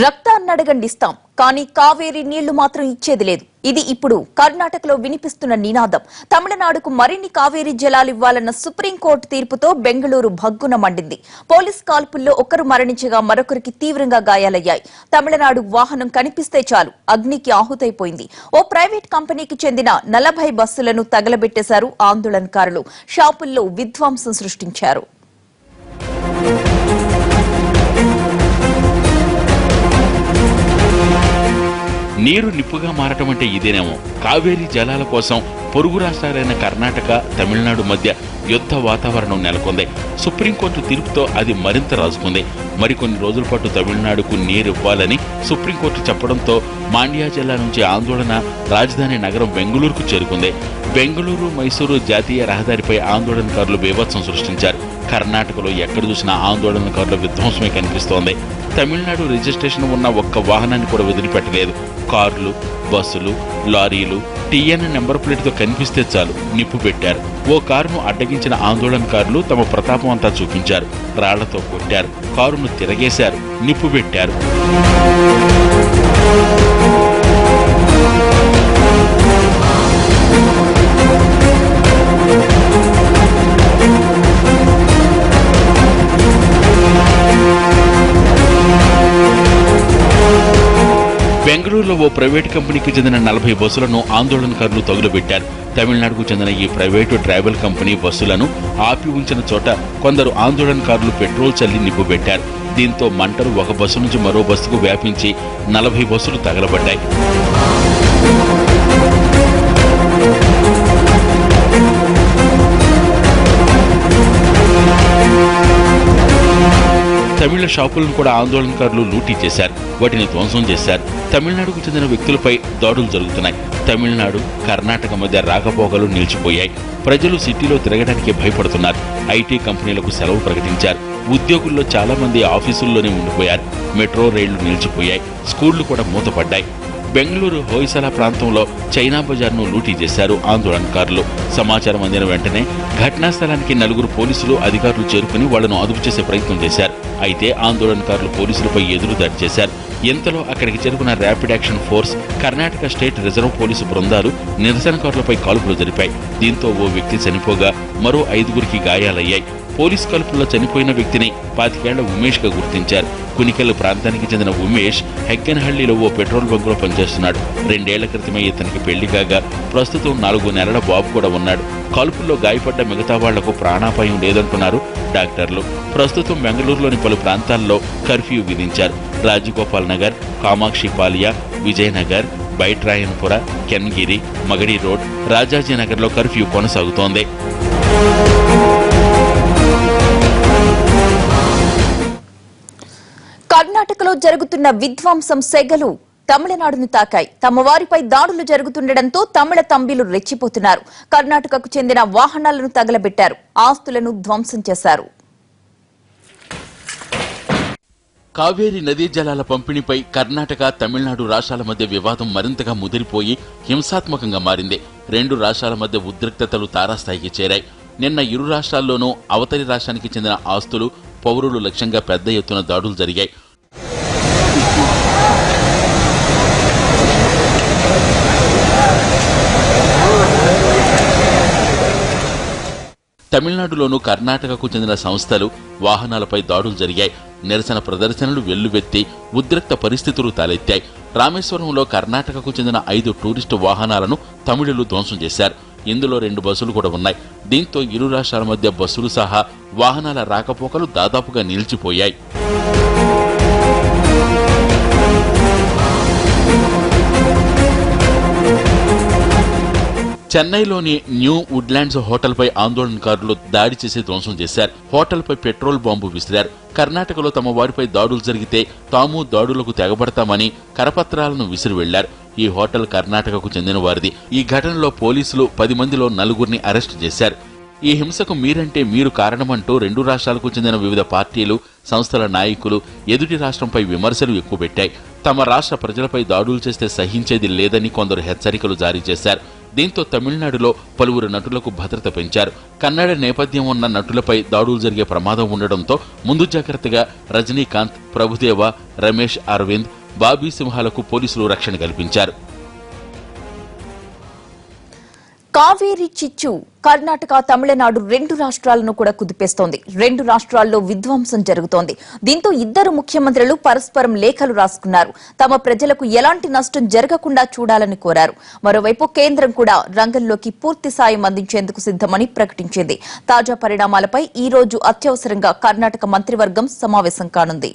రక్తాన్ని అడగండిస్తాం కానీ కావేరీ నీళ్లు మాత్రం ఇచ్చేది లేదు. ఇది ఇప్పుడు కర్ణాటకలో వినిపిస్తున్న నినాదం. తమిళనాడుకు మరిన్ని కావేరీ జలాలు ఇవ్వాలన్న సుప్రీంకోర్టు తీర్పుతో బెంగళూరు భగ్గున మండింది. పోలీస్ కాల్పుల్లో ఒకరు మరణించగా మరొకరికి తీవ్రంగా గాయాలయ్యాయి. తమిళనాడు వాహనం కనిపిస్తే చాలు అగ్నికి ఆహుతైపోయింది. ఓ ప్రైవేట్ కంపెనీకి చెందిన 40 బస్సులను తగలబెట్టేశారు ఆందోళనకారులు. షాపుల్లో విధ్వంసం సృష్టించారు. నీరు నిప్పుగా మారటం అంటే ఇదేనేమో. కావేరీ జలాల కోసం పొరుగు రాష్ట్రాలైన కర్ణాటక, తమిళనాడు మధ్య యుద్ధ వాతావరణం నెలకొంది. సుప్రీంకోర్టు తీర్పుతో అది మరింత రాజుకుంది. మరికొన్ని రోజుల పాటు తమిళనాడుకు నీరు ఇవ్వాలని సుప్రీంకోర్టు చెప్పడంతో మాండ్యా జిల్లా నుంచి ఆందోళన రాజధాని నగరం బెంగళూరుకు చేరుకుంది. బెంగళూరు మైసూరు జాతీయ రహదారిపై ఆందోళనకారులు బీభత్సం సృష్టించారు. కర్ణాటకలో ఎక్కడ చూసినా ఆందోళనకారుల విధ్వంసమే కనిపిస్తోంది. తమిళనాడు రిజిస్ట్రేషన్ ఉన్న ఒక్క వాహనాన్ని కూడా వదిలిపెట్టలేదు. కార్లు, బస్సులు, లారీలు టీఎన్ నెంబర్ ప్లేట్తో కనిపిస్తే చాలు నిప్పు పెట్టారు. ఓ కారును అడ్డగించిన ఆందోళనకారులు తమ ప్రతాపం అంతా చూపించారు. రాళ్లతో కొట్టారు, కారును తిరగేశారు, నిప్పు పెట్టారు. బెంగళూరులో ఓ ప్రైవేటు కంపెనీకి చెందిన 40 బస్సులను ఆందోళనకారులు తగులబెట్టారు. తమిళనాడుకు చెందిన ఈ ప్రైవేటు ట్రావెల్ కంపెనీ బస్సులను ఆపి ఉంచిన చోట కొందరు ఆందోళనకారులు పెట్రోల్ చల్లి నిప్పు పెట్టారు. దీంతో మంటలు ఒక బస్సు నుంచి మరో బస్సుకు వ్యాపించి 40 బస్సులు తగలబడ్డాయి. తమిళ షాపులను కూడా ఆందోళనకారులు లూటీ చేశారు, వాటిని ధ్వంసం చేశారు. తమిళనాడుకు చెందిన వ్యక్తులపై దాడులు జరుగుతున్నాయి. తమిళనాడు, కర్ణాటక మధ్య రాకపోకలు నిలిచిపోయాయి. ప్రజలు సిటీలో తిరగడానికి భయపడుతున్నారు. ఐటీ కంపెనీలకు సెలవు ప్రకటించారు. ఉద్యోగుల్లో చాలా మంది ఆఫీసుల్లోనే ఉండిపోయారు. మెట్రో రైళ్లు నిలిచిపోయాయి. స్కూళ్లు కూడా మూతపడ్డాయి. బెంగళూరు హోయసల ప్రాంతంలో చైనా బజార్ను లూటీ చేశారు ఆందోళనకారులు. సమాచారం అందిన వెంటనే ఘటనా స్థలానికి 4 పోలీసులు అధికారులు చేరుకుని వాళ్లను అదుపు చేసే ప్రయత్నం చేశారు. అయితే ఆందోళనకారులు పోలీసులపై ఎదురుదాడి చేశారు. ఇంతలో అక్కడికి చేరుకున్న rapid action force, Karnataka state reserve police బృందాలు నిరసనకారులపై కాల్పులు జరిపాయి. దీంతో ఓ వ్యక్తి చనిపోగా మరో 5గురికి గాయాలయ్యాయి. పోలీస్ కాల్పుల్లో చనిపోయిన వ్యక్తిని 25 ఏళ్ల ఉమేష్ గా గుర్తించారు. కునికెల్ ప్రాంతానికి చెందిన ఉమేష్ హెగ్గనహళ్లిలో ఓ పెట్రోల్ బంకులో పనిచేస్తున్నాడు. 2 ఏళ్ల క్రితమే ఇతనికి పెళ్లి కాగా ప్రస్తుతం 4 నెలల బాబు కూడా ఉన్నాడు. కాల్పుల్లో గాయపడ్డ మిగతా వాళ్లకు ప్రాణాపాయం లేదంటున్నారు డాక్టర్లు. ప్రస్తుతం బెంగళూరులోని పలు ప్రాంతాల్లో కర్ఫ్యూ విధించారు. రాజగోపాల్ నగర్, కామాక్షిపాల్య, విజయనగర్, బైట్రాయన్పుర, కెన్గిరి, మగడి రోడ్, రాజాజీనగర్లో కర్ఫ్యూ కొనసాగుతోంది. కర్ణాటకలో జరుగుతున్న విధ్వంసం సెగలు తమిళనాడును తాకాయి. తమ వారిపై దాడులు జరుగుతుండటంతో తమిళ తంబిలు రెచ్చిపోతున్నారు. కర్ణాటకకు చెందిన వాహనాలను తగలబెట్టారు, ఆస్తులను ధ్వంసం చేశారు. కావేరీ నదీ జలాల పంపిణీపై కర్ణాటక, తమిళనాడు రాష్ట్రాల మధ్య వివాదం మరింతగా ముదిరిపోయి హింసాత్మకంగా మారింది. 2 రాష్ట్రాల మధ్య ఉద్రిక్తతలు తారాస్థాయికి చేరాయి. నిన్న ఇరు రాష్ట్రాల్లోనూ అవతలి రాష్ట్రానికి చెందిన ఆస్తులు, పౌరులు లక్ష్యంగా పెద్ద ఎత్తున దాడులు జరిగాయి. తమిళనాడులోనూ కర్ణాటకకు చెందిన సంస్థలు, వాహనాలపై దాడులు జరిగాయి. నిరసన ప్రదర్శనలు వెల్లువెత్తి ఉద్రిక్త పరిస్థితులు తలెత్తాయి. రామేశ్వరంలో కర్ణాటకకు చెందిన 5 టూరిస్టు వాహనాలను తమిళులు ధ్వంసం చేశారు. ఇందులో 2 బస్సులు కూడా ఉన్నాయి. దీంతో ఇరు రాష్ట్రాల మధ్య బస్సులు సహా వాహనాల రాకపోకలు దాదాపుగా నిలిచిపోయాయి. చెన్నైలోని న్యూ వుడ్లాండ్స్ హోటల్పై ఆందోళనకారులు దాడి చేసి ధ్వంసం చేశారు. హోటల్పై పెట్రోల్ బాంబు విసిరారు. కర్ణాటకలో తమ వారిపై దాడులు జరిగితే తాము దాడులకు తెగబడతామని కరపత్రాలను విసిరి వెళ్లారు. ఈ హోటల్ కర్ణాటకకు చెందిన వారిది. ఈ ఘటనలో పోలీసులు 10 మందిలో 4గురిని అరెస్టు చేశారు. ఈ హింసకు మీరంటే మీరు కారణమంటూ 2 రాష్ట్రాలకు చెందిన వివిధ పార్టీలు, సంస్థల నాయకులు ఎదుటి రాష్ట్రంపై విమర్శలు ఎక్కువబెట్టాయి. తమ రాష్ట్ర ప్రజలపై దాడులు చేస్తే సహించేది లేదని కొందరు హెచ్చరికలు జారీ చేశారు. దీంతో తమిళనాడులో పలువురు నటులకు భద్రత పెంచారు. కన్నడ నేపథ్యం ఉన్న నటులపై దాడులు జరిగే ప్రమాదం ఉండడంతో ముందు జాగ్రత్తగా రజనీకాంత్, ప్రభుదేవ, రమేష్ అరవింద్, బాబీ సింహాలకు పోలీసులు రక్షణ కల్పించారు. కావేరీ చిచ్చు కర్ణాటక, తమిళనాడు రెండు రాష్ట్రాలను కూడా కుదిపేస్తోంది. రెండు రాష్ట్రాల్లో విధ్వంసం జరుగుతోంది. దీంతో ఇద్దరు ముఖ్యమంత్రులు పరస్పరం లేఖలు రాసుకున్నారు. తమ ప్రజలకు ఎలాంటి నష్టం జరగకుండా చూడాలని కోరారు. మరోవైపు కేంద్రం కూడా రంగంలోకి పూర్తి సాయం అందించేందుకు సిద్దమని ప్రకటించింది. తాజా పరిణామాలపై ఈ రోజు అత్యవసరంగా కర్ణాటక మంత్రివర్గం సమావేశం కానుంది.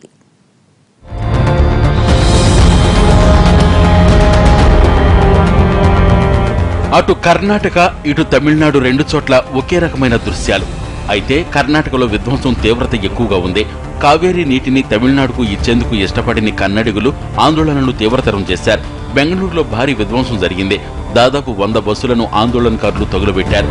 అటు కర్ణాటక, ఇటు తమిళనాడు రెండు చోట్ల ఒకే రకమైన దృశ్యాలు. అయితే కర్ణాటకలో విధ్వంసం తీవ్రత ఎక్కువగా ఉంది. కావేరీ నీటిని తమిళనాడుకు ఇచ్చేందుకు ఇష్టపడిన కన్నడిగులు ఆందోళనలు తీవ్రతరం చేశారు. బెంగళూరులో భారీ విధ్వంసం జరిగింది. దాదాపు 100 బస్సులను ఆందోళనకారులు తగులబెట్టారు.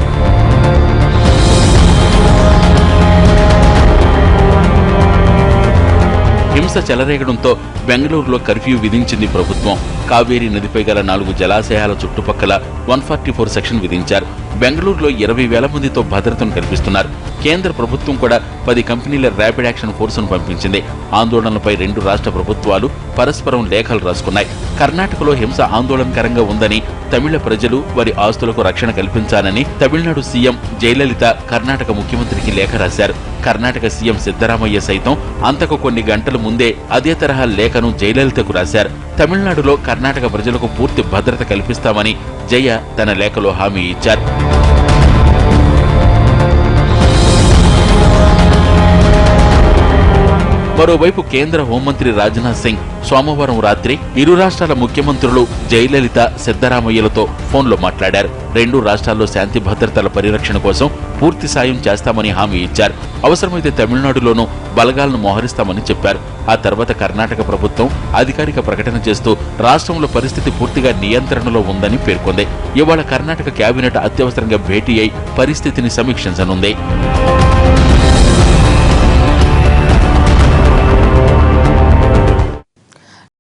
హింస చెలరేగడంతో బెంగళూరులో కర్ఫ్యూ విధించింది ప్రభుత్వం. కావేరీ నదిపై గల 4 జలాశయాల చుట్టుపక్కల 144 సెక్షన్ విధించారు. బెంగళూరులో 20,000 మందితో భద్రతను కల్పిస్తున్నారు. కేంద్ర ప్రభుత్వం కూడా 10 కంపెనీల ర్యాపిడ్ యాక్షన్ ఫోర్సును పంపించింది. ఆందోళనలపై రెండు రాష్ట్ర ప్రభుత్వాలు పరస్పరం లేఖలు రాసుకున్నాయి. కర్ణాటకలో హింస ఆందోళనకరంగా ఉందని, తమిళ ప్రజలు వారి ఆస్తులకు రక్షణ కల్పించాలని తమిళనాడు సీఎం జయలలిత కర్ణాటక ముఖ్యమంత్రికి లేఖ రాశారు. కర్ణాటక సీఎం సిద్దరామయ్య సైతం అంతకు కొన్ని గంటల ముందే అదే తరహా లేఖను జయలలితకు రాశారు. తమిళనాడులో కర్ణాటక ప్రజలకు పూర్తి భద్రత కల్పిస్తామని జయ తన లేఖలో హామీ ఇచ్చారు. మరోవైపు కేంద్ర హోంమంత్రి రాజ్నాథ్ సింగ్ సోమవారం రాత్రి ఇరు రాష్ట్రాల ముఖ్యమంత్రులు జయలలిత, సిద్దరామయ్యలతో ఫోన్లో మాట్లాడారు. రెండు రాష్ట్రాల్లో శాంతి భద్రతల పరిరక్షణ కోసం పూర్తి సాయం చేస్తామని హామీ ఇచ్చారు. అవసరమైతే తమిళనాడులోనూ బలగాలను మోహరిస్తామని చెప్పారు. ఆ తర్వాత కర్ణాటక ప్రభుత్వం అధికారిక ప్రకటన చేస్తూ రాష్ట్రంలో పరిస్థితి పూర్తిగా నియంత్రణలో ఉందని పేర్కొంది. ఇవాళ కర్ణాటక కేబినెట్ అత్యవసరంగా భేటీ అయి పరిస్థితిని సమీక్షించనుంది.